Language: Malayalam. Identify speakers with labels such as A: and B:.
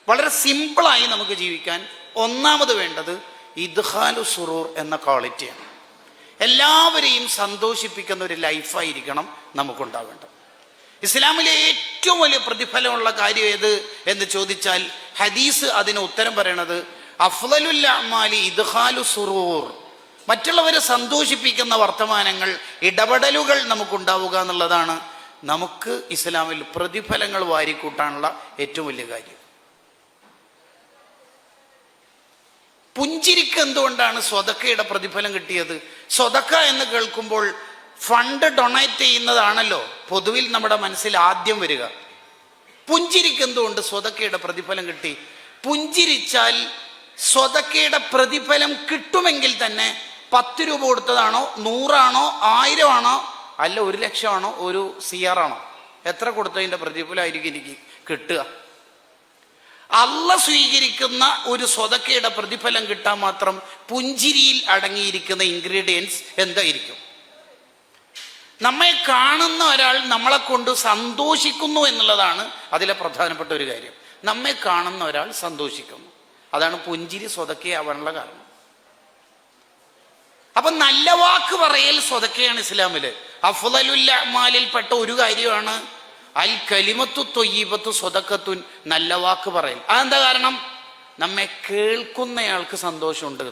A: വളരെ സിമ്പിളായി നമുക്ക് ജീവിക്കാൻ ഒന്നാമത് വേണ്ടത് ഇദ്ഖാലു സുറൂർ എന്ന ക്വാളിറ്റിയാണ്. എല്ലാവരെയും സന്തോഷിപ്പിക്കുന്ന ഒരു ലൈഫായിരിക്കണം നമുക്കുണ്ടാവേണ്ടത്. ഇസ്ലാമിലെ ഏറ്റവും വലിയ പ്രതിഫലമുള്ള കാര്യം ഏത് എന്ന് ചോദിച്ചാൽ ഹദീസ് അതിന് ഉത്തരം പറയണത് അഫ്ളലുൽ അഅ്മാലി ഇദ്ഖാലു സുറൂർ. മറ്റുള്ളവരെ സന്തോഷിപ്പിക്കുന്ന വർത്തമാനങ്ങൾ, ഇടപെടലുകൾ നമുക്കുണ്ടാവുക എന്നുള്ളതാണ് നമുക്ക് ഇസ്ലാമിൽ പ്രതിഫലങ്ങൾ വാരിക്കൂട്ടാനുള്ള ഏറ്റവും വലിയ കാര്യം. പുഞ്ചിരിക്ക് എന്തുകൊണ്ടാണ് സ്വതക്കയുടെ പ്രതിഫലം കിട്ടിയത്? സ്വതക്ക എന്ന് കേൾക്കുമ്പോൾ ഫണ്ട് ഡൊണേറ്റ് ചെയ്യുന്നതാണല്ലോ പൊതുവിൽ നമ്മുടെ മനസ്സിൽ ആദ്യം വരിക. പുഞ്ചിരിക്ക് എന്തുകൊണ്ട് സ്വതക്കയുടെ പ്രതിഫലം കിട്ടി? പുഞ്ചിരിച്ചാൽ സ്വതക്കയുടെ പ്രതിഫലം കിട്ടുമെങ്കിൽ തന്നെ 10 രൂപ കൊടുത്തതാണോ, 100 ആണോ, 1000 ആണോ, അല്ല 1,00,000 ആണോ, 1 CR ആണോ, എത്ര കൊടുത്തതിൻ്റെ പ്രതിഫലമായിരിക്കും എനിക്ക് കിട്ടുക? അള്ള സ്വീകരിക്കുന്ന ഒരു സ്വതക്കയുടെ പ്രതിഫലം കിട്ടാൻ മാത്രം പുഞ്ചിരിയിൽ അടങ്ങിയിരിക്കുന്ന ഇൻഗ്രീഡിയൻസ് എന്തായിരിക്കും? നമ്മെ കാണുന്ന ഒരാൾ നമ്മളെ കൊണ്ട് സന്തോഷിക്കുന്നു എന്നുള്ളതാണ് അതിലെ പ്രധാനപ്പെട്ട ഒരു കാര്യം. നമ്മെ കാണുന്ന ഒരാൾ സന്തോഷിക്കുന്നു, അതാണ് പുഞ്ചിരി സ്വതക്കയാവാനുള്ള കാരണം. അപ്പൊ നല്ല വാക്ക് പറയൽ സ്വതക്കയാണ് ഇസ്ലാമില്. അഫ്ളലുൽ അഅ്മാലിൽ പെട്ട ഒരു കാര്യമാണ് അൽ കലിമത്തു ത്വയ്യിബത്തു സ്വതക്കത്തുൻ, നല്ല വാക്ക് പറയൽ. അതെന്താ കാരണം? നമ്മെ കേൾക്കുന്നയാൾക്ക് സന്തോഷമുണ്ട്.